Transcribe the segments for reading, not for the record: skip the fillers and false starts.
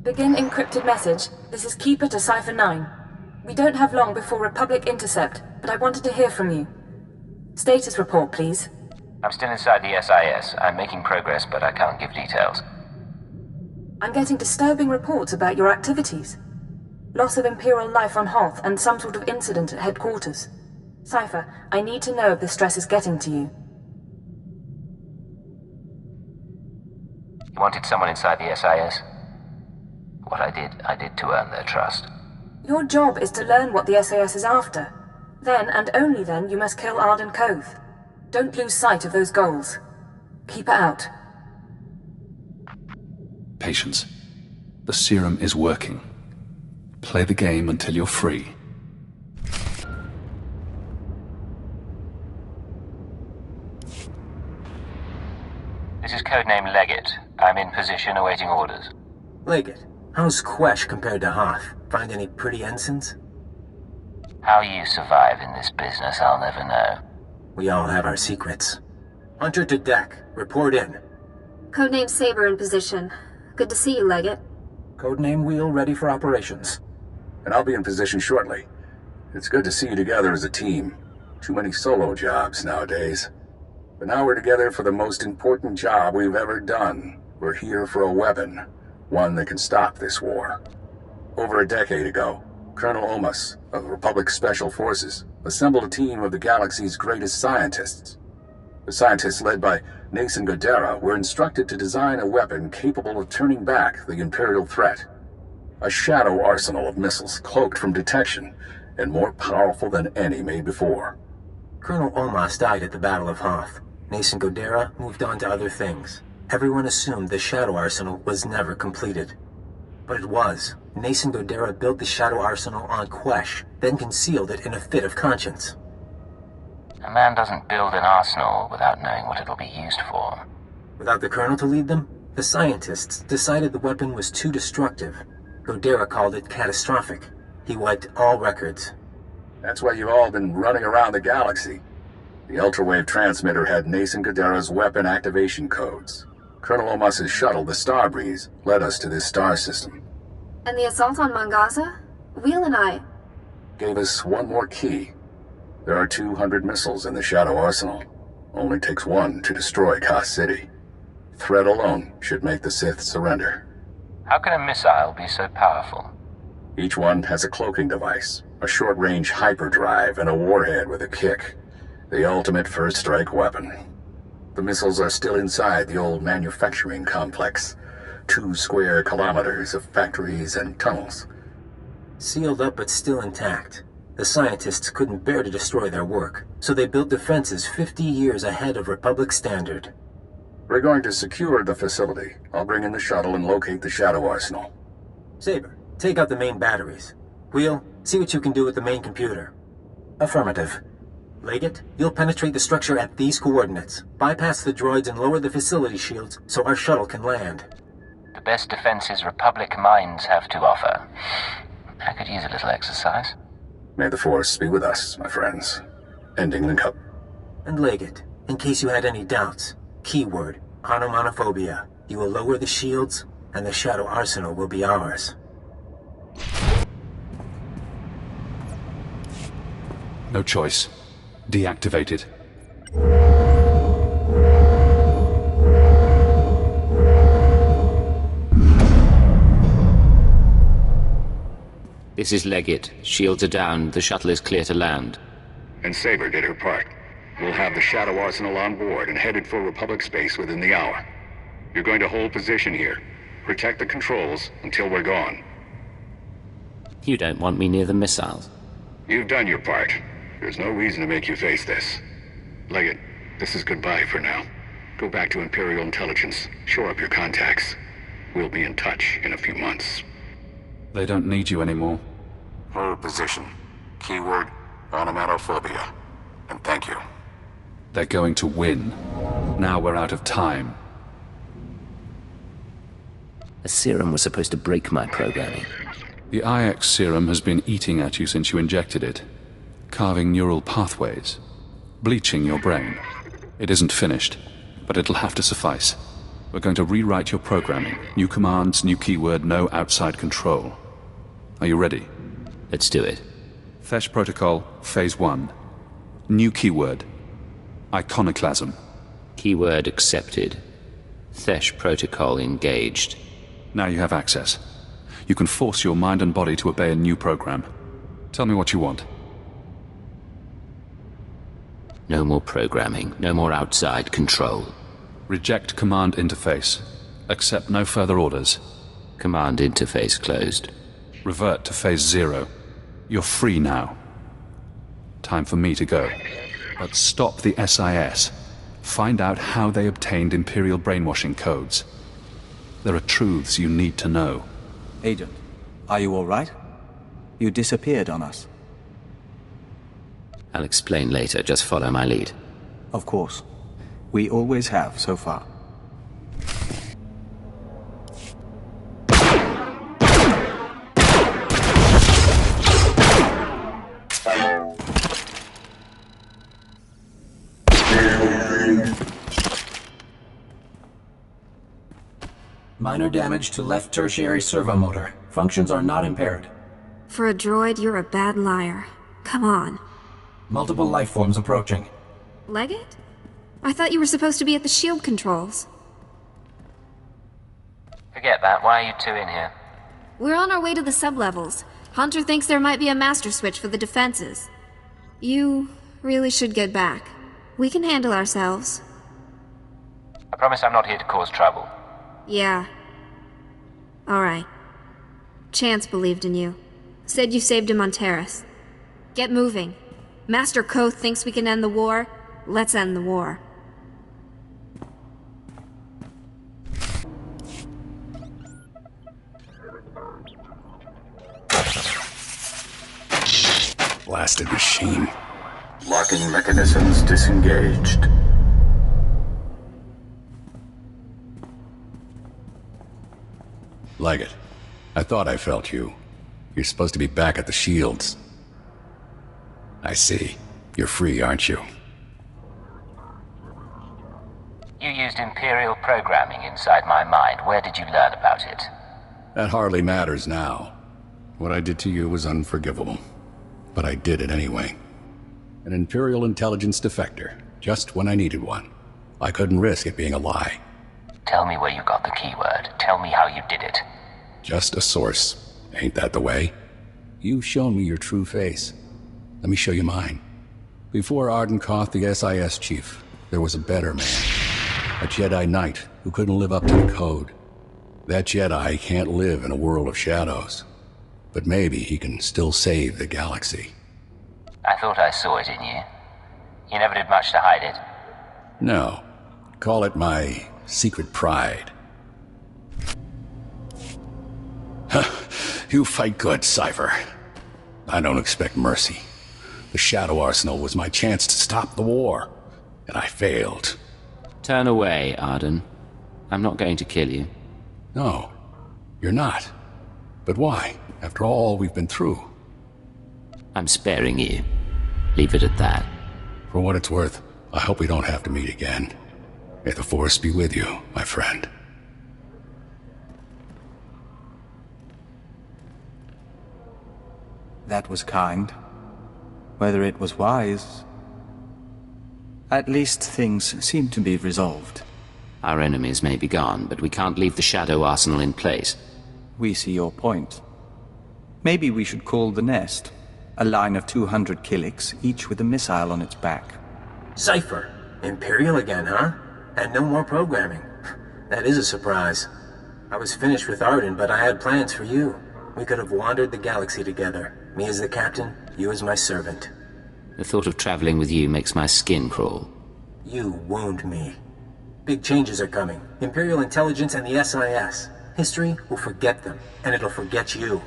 Begin encrypted message. This is Keeper to Cipher 9. We don't have long before Republic intercept, but I wanted to hear from you. Status report, please. I'm still inside the SIS. I'm making progress, but I can't give details. I'm getting disturbing reports about your activities. Loss of Imperial life on Hoth and some sort of incident at headquarters. Cipher, I need to know if the stress is getting to you. You wanted someone inside the SIS? What I did to earn their trust. Your job is to learn what the SAS is after. Then, and only then, you must kill Arden Koth. Don't lose sight of those goals. Keep it out. Patience. The serum is working. Play the game until you're free. This is codename Leggett. I'm in position awaiting orders. Leggett, how's Quesh compared to Hoth? Find any pretty ensigns? How you survive in this business, I'll never know. We all have our secrets. Hunter to deck. Report in. Codename Saber in position. Good to see you, Leggett. Codename Wheel ready for operations. And I'll be in position shortly. It's good to see you together as a team. Too many solo jobs nowadays. But now we're together for the most important job we've ever done. We're here for a weapon. One that can stop this war. Over a decade ago, Colonel Omas of Republic Special Forces assembled a team of the galaxy's greatest scientists. The scientists, led by Nason Godera, were instructed to design a weapon capable of turning back the Imperial threat. A shadow arsenal of missiles cloaked from detection and more powerful than any made before. Colonel Omas died at the Battle of Hoth. Nason Godera moved on to other things. Everyone assumed the shadow arsenal was never completed. But it was. Nason Godera built the shadow arsenal on Quesh, then concealed it in a fit of conscience. A man doesn't build an arsenal without knowing what it'll be used for. Without the Colonel to lead them, the scientists decided the weapon was too destructive. Godera called it catastrophic. He wiped all records. That's why you've all been running around the galaxy. The ultrawave transmitter had Nason Godera's weapon activation codes. Colonel Omas's shuttle, the Starbreeze, led us to this star system. And the assault on Mongaza? Wheel and I... Gave us one more key. There are 200 missiles in the Shadow Arsenal. Only takes one to destroy Koth City. Threat alone should make the Sith surrender. How can a missile be so powerful? Each one has a cloaking device, a short-range hyperdrive, and a warhead with a kick. The ultimate first-strike weapon. The missiles are still inside the old manufacturing complex. 2 square kilometers of factories and tunnels. Sealed up but still intact. The scientists couldn't bear to destroy their work, so they built defenses 50 years ahead of Republic standard. We're going to secure the facility. I'll bring in the shuttle and locate the Shadow Arsenal. Saber, take out the main batteries. Wheel, see what you can do with the main computer. Affirmative. Leggett, you'll penetrate the structure at these coordinates. Bypass the droids and lower the facility shields so our shuttle can land. The best defenses Republic minds have to offer. I could use a little exercise. May the Force be with us, my friends. Ending link up. And Leggett, in case you had any doubts, keyword, onomatophobia. You will lower the shields, and the Shadow Arsenal will be ours. No choice. Deactivated. This is Leggett. Shields are down. The shuttle is clear to land. And Saber did her part. We'll have the Shadow Arsenal on board and headed for Republic space within the hour. You're going to hold position here. Protect the controls until we're gone. You don't want me near the missiles. You've done your part. There's no reason to make you face this. Leggett, this is goodbye for now. Go back to Imperial Intelligence. Shore up your contacts. We'll be in touch in a few months. They don't need you anymore. Hold position. Keyword, onomatophobia. And thank you. They're going to win. Now we're out of time. A serum was supposed to break my programming. The IX serum has been eating at you since you injected it. Carving neural pathways. Bleaching your brain. It isn't finished, but it'll have to suffice. We're going to rewrite your programming. New commands, new keyword, no outside control. Are you ready? Let's do it. Thesh Protocol, Phase 1. New keyword. Iconoclasm. Keyword accepted. Thesh Protocol engaged. Now you have access. You can force your mind and body to obey a new program. Tell me what you want. No more programming. No more outside control. Reject command interface. Accept no further orders. Command interface closed. Revert to Phase 0. You're free now. Time for me to go. But stop the SIS. Find out how they obtained Imperial brainwashing codes. There are truths you need to know. Agent, are you all right? You disappeared on us. I'll explain later. Just follow my lead. Of course. We always have so far. Minor damage to left tertiary servo motor. Functions are not impaired. For a droid, you're a bad liar. Come on. Multiple life forms approaching. Leggett? I thought you were supposed to be at the shield controls. Forget that. Why are you two in here? We're on our way to the sublevels. Hunter thinks there might be a master switch for the defenses. You really should get back. We can handle ourselves. I promise I'm not here to cause trouble. Yeah. Alright. Chance believed in you. Said you saved him on Terrace. Get moving. Master Koth thinks we can end the war. Let's end the war. Blasted machine. Locking mechanisms disengaged. Leggett, I thought I felt you. You're supposed to be back at the Shields. I see. You're free, aren't you? You used Imperial programming inside my mind. Where did you learn about it? That hardly matters now. What I did to you was unforgivable. But I did it anyway. An Imperial intelligence defector, just when I needed one. I couldn't risk it being a lie. Tell me where you got the keyword. Tell me how you did it. Just a source. Ain't that the way? You've shown me your true face. Let me show you mine. Before Arden Koth, the SIS chief, there was a better man. A Jedi Knight who couldn't live up to the code. That Jedi can't live in a world of shadows. But maybe he can still save the galaxy. I thought I saw it in you. You never did much to hide it. No. Call it my secret pride. You fight good, Cypher. I don't expect mercy. The Shadow Arsenal was my chance to stop the war, and I failed. Turn away, Arden. I'm not going to kill you. No, you're not. But why, after all we've been through? I'm sparing you. Leave it at that. For what it's worth, I hope we don't have to meet again. May the Force be with you, my friend. That was kind. Whether it was wise... At least things seem to be resolved. Our enemies may be gone, but we can't leave the Shadow Arsenal in place. We see your point. Maybe we should call the nest. A line of 200 Killiks, each with a missile on its back. Cypher. Imperial again, huh? And no more programming. That is a surprise. I was finished with Arden, but I had plans for you. We could have wandered the galaxy together. Me as the captain, you as my servant. The thought of traveling with you makes my skin crawl. You wound me. Big changes are coming. Imperial intelligence and the SIS. History will forget them, and it'll forget you.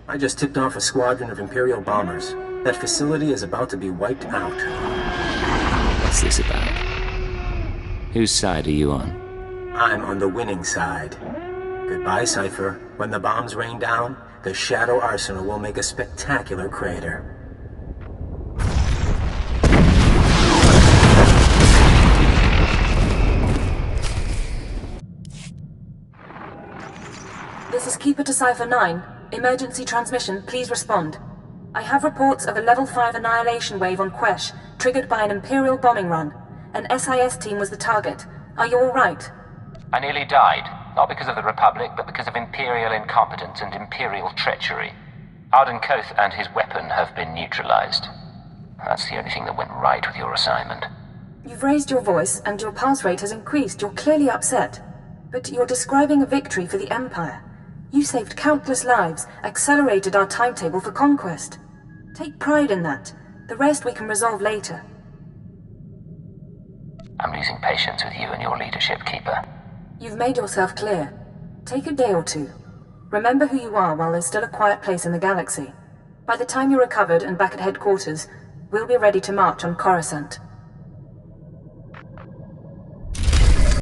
I just tipped off a squadron of Imperial bombers. That facility is about to be wiped out. What's this about? Whose side are you on? I'm on the winning side. Goodbye, Cypher. When the bombs rain down, the Shadow Arsenal will make a spectacular crater. Keeper to Cipher 9. Emergency transmission, please respond. I have reports of a Level 5 annihilation wave on Quesh, triggered by an Imperial bombing run. An SIS team was the target. Are you alright? I nearly died. Not because of the Republic, but because of Imperial incompetence and Imperial treachery. Arden Koth and his weapon have been neutralized. That's the only thing that went right with your assignment. You've raised your voice, and your pulse rate has increased. You're clearly upset. But you're describing a victory for the Empire. You saved countless lives, accelerated our timetable for conquest. Take pride in that. The rest we can resolve later. I'm losing patience with you and your leadership, Keeper. You've made yourself clear. Take a day or two. Remember who you are while there's still a quiet place in the galaxy. By the time you're recovered and back at headquarters, we'll be ready to march on Coruscant.